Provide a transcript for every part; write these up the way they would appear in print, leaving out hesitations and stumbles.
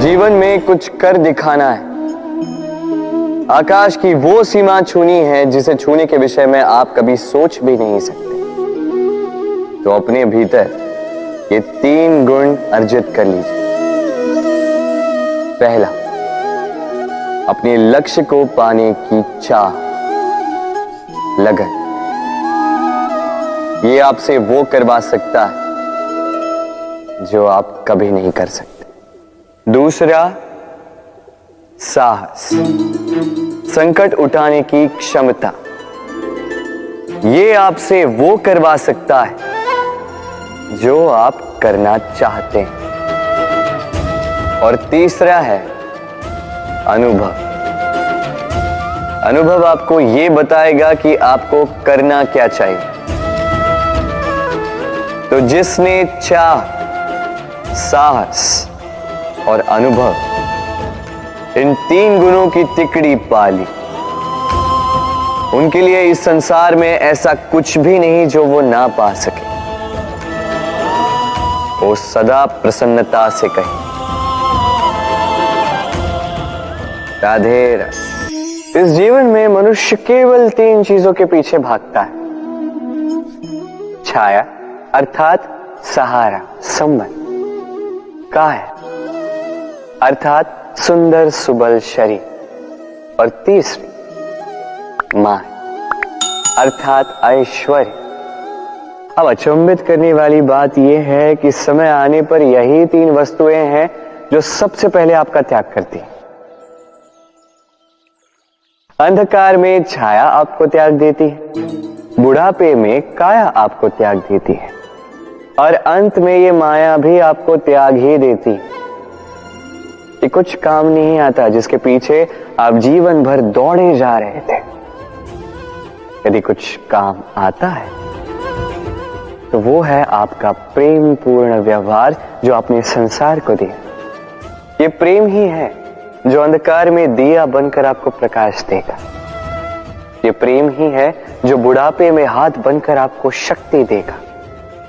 जीवन में कुछ कर दिखाना है, आकाश की वो सीमा छूनी है जिसे छूने के विषय में आप कभी सोच भी नहीं सकते। तो अपने भीतर ये 3 गुण अर्जित कर लीजिए। पहला, अपने लक्ष्य को पाने की चाह, लगन। ये आपसे वो करवा सकता है जो आप कभी नहीं कर सकते। दूसरा, साहस, संकट उठाने की क्षमता। ये आपसे वो करवा सकता है जो आप करना चाहते हैं। और तीसरा है अनुभव। अनुभव आपको ये बताएगा कि आपको करना क्या चाहिए। तो जिसने चाह, साहस और अनुभव, इन 3 गुणों की तिकड़ी पाली, उनके लिए इस संसार में ऐसा कुछ भी नहीं जो वो ना पा सके। वो सदा प्रसन्नता से कहे राधे राधे। इस जीवन में मनुष्य केवल 3 चीजों के पीछे भागता है। छाया अर्थात सहारा, संबंध। काया अर्थात सुंदर सुबल शरीर। और तीसरी मान अर्थात ऐश्वर्य। अब अचंभित करने वाली बात यह है कि समय आने पर यही 3 वस्तुएं हैं जो सबसे पहले आपका त्याग करती हैं। अंधकार में छाया आपको त्याग देती है, बुढ़ापे में काया आपको त्याग देती है, और अंत में ये माया भी आपको त्याग ही देती है। ये कुछ काम नहीं आता जिसके पीछे आप जीवन भर दौड़े जा रहे थे। यदि कुछ काम आता है तो वो है आपका प्रेम पूर्ण व्यवहार जो आपने संसार को दिया। ये प्रेम ही है जो अंधकार में दिया बनकर आपको प्रकाश देगा। ये प्रेम ही है जो बुढ़ापे में हाथ बनकर आपको शक्ति देगा,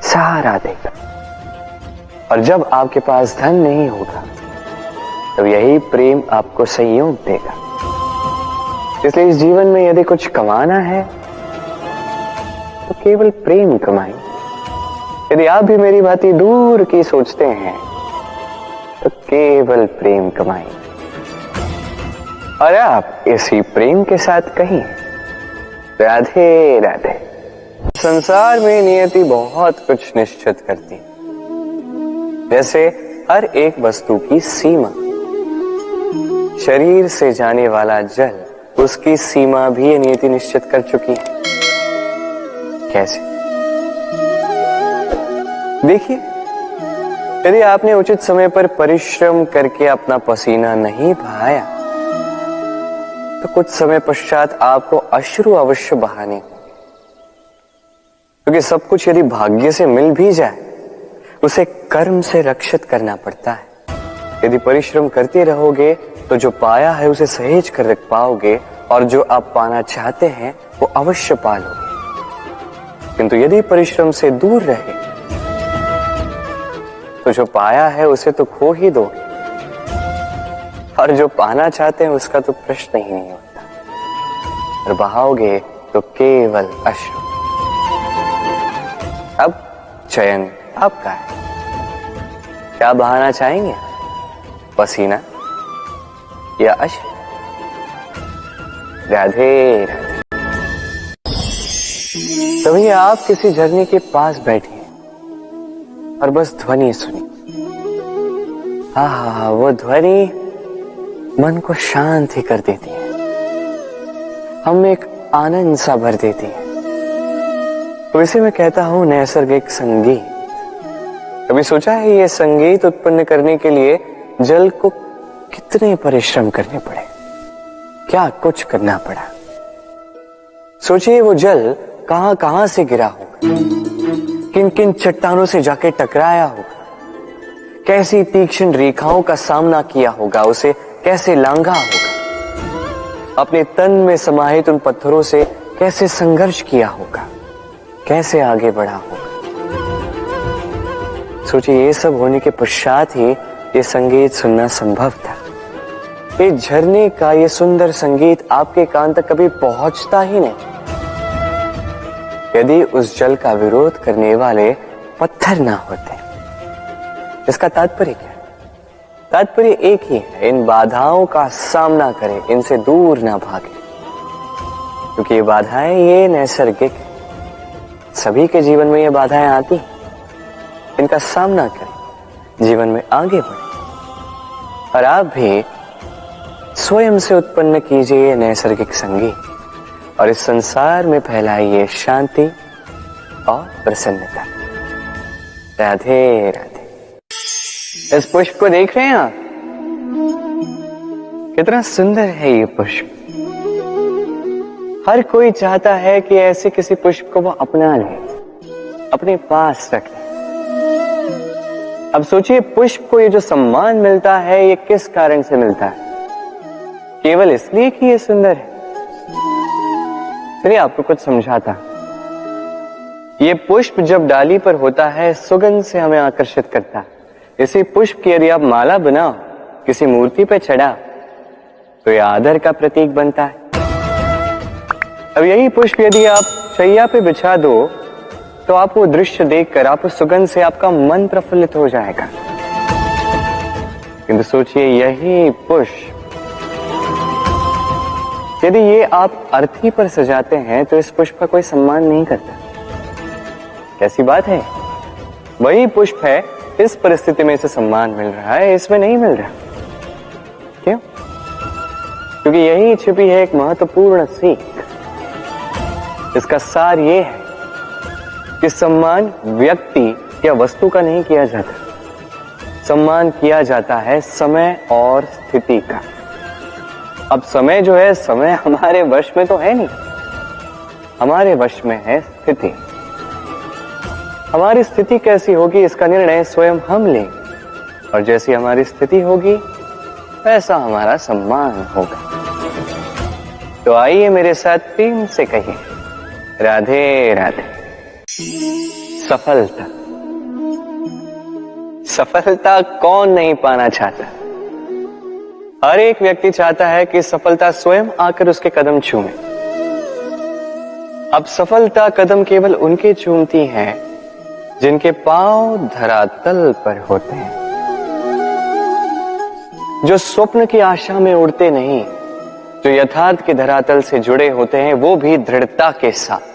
सहारा देगा। और जब आपके पास धन नहीं होगा तो यही प्रेम आपको संयोग देगा। इसलिए इस जीवन में यदि कुछ कमाना है तो केवल प्रेम कमाएं। यदि आप भी मेरी बातें दूर की सोचते हैं तो केवल प्रेम कमाएं। और आप इसी प्रेम के साथ कहीं राधे राधे। संसार में नियति बहुत कुछ निश्चित करती है, जैसे हर एक वस्तु की सीमा। शरीर से जाने वाला जल, उसकी सीमा भी नियति निश्चित कर चुकी है। कैसे? देखिए, यदि आपने उचित समय पर परिश्रम करके अपना पसीना नहीं बहाया तो कुछ समय पश्चात आपको अश्रु अवश्य बहाने होंगे। क्योंकि सब कुछ यदि भाग्य से मिल भी जाए उसे कर्म से रक्षित करना पड़ता है। यदि परिश्रम करते रहोगे तो जो पाया है उसे सहेज कर रख पाओगे, और जो आप पाना चाहते हैं वो अवश्य पालोगे। किंतु यदि परिश्रम से दूर रहे तो जो पाया है उसे तो खो ही दोगे, और जो पाना चाहते हैं उसका तो प्रश्न ही नहीं होता। और बहाओगे तो केवल अश्रु। अब चयन आपका है। क्या बहाना चाहेंगे, पसीना या अश्रु? राधे राधे। तभी आप किसी झरने के पास बैठे और बस ध्वनि सुनी। हाँ, वो ध्वनि मन को शांत ही कर देती है, हमें एक आनंद सा भर देती है। तो इसे मैं कहता हूं नैसर्गिक संगीत। कभी सोचा है ये संगीत उत्पन्न करने के लिए जल को कितने परिश्रम करने पड़े, क्या कुछ करना पड़ा? सोचिए वो जल कहां कहां से गिरा होगा, किन किन चट्टानों से जाके टकराया होगा, कैसी तीक्ष्ण रेखाओं का सामना किया होगा, उसे कैसे लांघा होगा, अपने तन में समाहित उन पत्थरों से कैसे संघर्ष किया होगा, कैसे आगे बढ़ा होगा। सोचिए ये सब होने के पश्चात ही ये संगीत सुनना संभव था। ये झरने का ये सुंदर संगीत आपके कान तक कभी पहुंचता ही नहीं यदि उस जल का विरोध करने वाले पत्थर ना होते। इसका तात्पर्य क्या है? तात्पर्य एक ही है, इन बाधाओं का सामना करें, इनसे दूर ना भागे, क्योंकि ये बाधाएं ये नैसर्गिक, सभी के जीवन में ये बाधाएं आती, इनका सामना करें, जीवन में आगे बढ़े। और आप भी स्वयं से उत्पन्न कीजिए ये नैसर्गिक संगीत और इस संसार में फैलाइए शांति और प्रसन्नता। राधे राधे। इस पुष्प को देख रहे हैं आप? कितना सुंदर है ये पुष्प। हर कोई चाहता है कि ऐसे किसी पुष्प को वो अपना ले, अपने पास रख ले। अब सोचिए, पुष्प को ये जो सम्मान मिलता है ये किस कारण से मिलता है? केवल इसलिए कि ये सुंदर है? चलिए आपको कुछ समझाता। ये पुष्प जब डाली पर होता है सुगंध से हमें आकर्षित करता है। इसी पुष्प की यदि आप माला बनाओ, किसी मूर्ति पे चढ़ाओ, तो ये आदर का प्रतीक बनता है। अब यही पुष्प यदि आप शैया पे बिछा दो तो आप वो दृश्य देखकर, आप उस सुगंध से आपका मन प्रफुल्लित हो जाएगा। किंतु सोचिए, यही पुष्प यदि ये आप अर्थी पर सजाते हैं तो इस पुष्प का कोई सम्मान नहीं करता। कैसी बात है? वही पुष्प है, इस परिस्थिति में इसे सम्मान मिल रहा है, इसमें नहीं मिल रहा। क्यों? क्योंकि यही छिपी है एक महत्वपूर्ण सीख। इसका सार ये है कि सम्मान व्यक्ति या वस्तु का नहीं किया जाता, सम्मान किया जाता है समय और स्थिति का। अब समय जो है, समय हमारे वश में तो है नहीं, हमारे वश में है स्थिति। हमारी स्थिति कैसी होगी इसका निर्णय स्वयं हम लेंगे, और जैसी हमारी स्थिति होगी वैसा हमारा सम्मान होगा। तो आइए मेरे साथ प्रेम से कहिए, राधे राधे। सफलता, सफलता कौन नहीं पाना चाहता? हर एक व्यक्ति चाहता है कि सफलता स्वयं आकर उसके कदम चूमे। अब सफलता कदम केवल उनके चूमती है जिनके पांव धरातल पर होते हैं, जो स्वप्न की आशा में उड़ते नहीं, जो यथार्थ के धरातल से जुड़े होते हैं, वो भी दृढ़ता के साथ।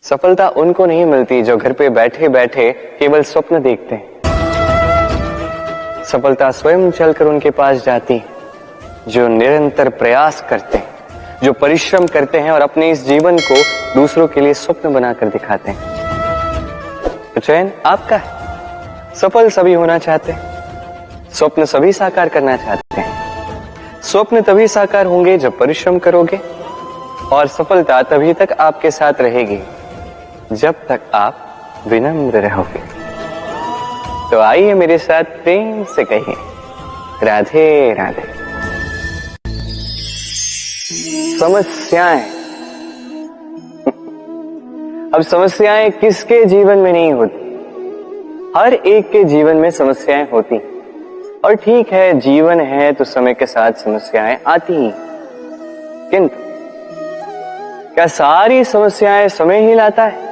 सफलता उनको नहीं मिलती जो घर पे बैठे बैठे केवल स्वप्न देखते हैं। सफलता स्वयं चलकर उनके पास जाती है, जो निरंतर प्रयास करते हैं, जो परिश्रम करते हैं और अपने इस जीवन को दूसरों के लिए स्वप्न बनाकर दिखाते हैं। तो चयन आपका है। सफल सभी होना चाहते हैं, स्वप्न सभी साकार करना चाहते हैं। स्वप्न तभी साकार होंगे जब परिश्रम करोगे, और सफलता तभी तक आपके साथ रहेगी जब तक आप विनम्र रहोगे। तो आइए मेरे साथ प्रेम से कहिए, राधे राधे। समस्याएं, अब समस्याएं किसके जीवन में नहीं होती? हर एक के जीवन में समस्याएं होती, और ठीक है, जीवन है तो समय के साथ समस्याएं आती ही। किंतु क्या सारी समस्याएं समय ही लाता है?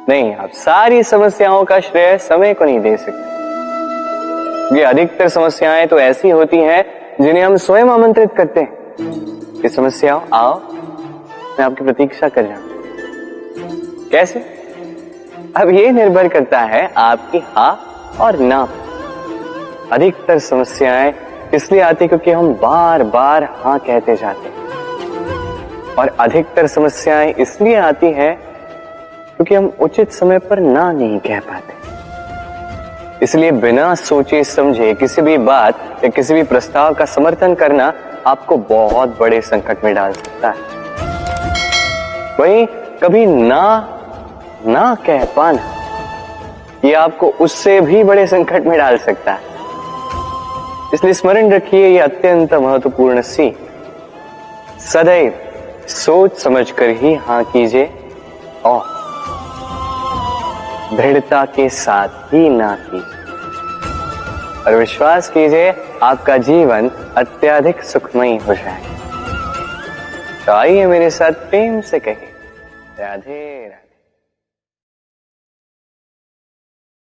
नहीं, आप सारी समस्याओं का श्रेय समय को नहीं दे सकते। ये अधिकतर समस्याएं तो ऐसी होती हैं जिन्हें हम स्वयं आमंत्रित करते हैं कि समस्याओं आओ, मैं आपकी प्रतीक्षा कर रहा हूं। कैसे? अब ये निर्भर करता है आपकी हाँ और ना। अधिकतर समस्याएं इसलिए आती क्योंकि हम बार बार हाँ कहते जाते हैं, और अधिकतर समस्याएं इसलिए आती हैं क्योंकि हम उचित समय पर ना नहीं कह पाते। इसलिए बिना सोचे समझे किसी भी बात या किसी भी प्रस्ताव का समर्थन करना आपको बहुत बड़े संकट में डाल सकता है। वहीं कभी ना कह पाना, ये आपको उससे भी बड़े संकट में डाल सकता है। इसलिए स्मरण रखिए, ये अत्यंत महत्वपूर्ण सीख। सदैव सोच समझकर ही हाँ कीजिए, और दृढ़ता के साथ ही ना कीजिए और विश्वास कीजिए आपका जीवन अत्यधिक सुखमयी हो जाएगा। तो आइए मेरे साथ प्रेम से कहिए राधे राधे।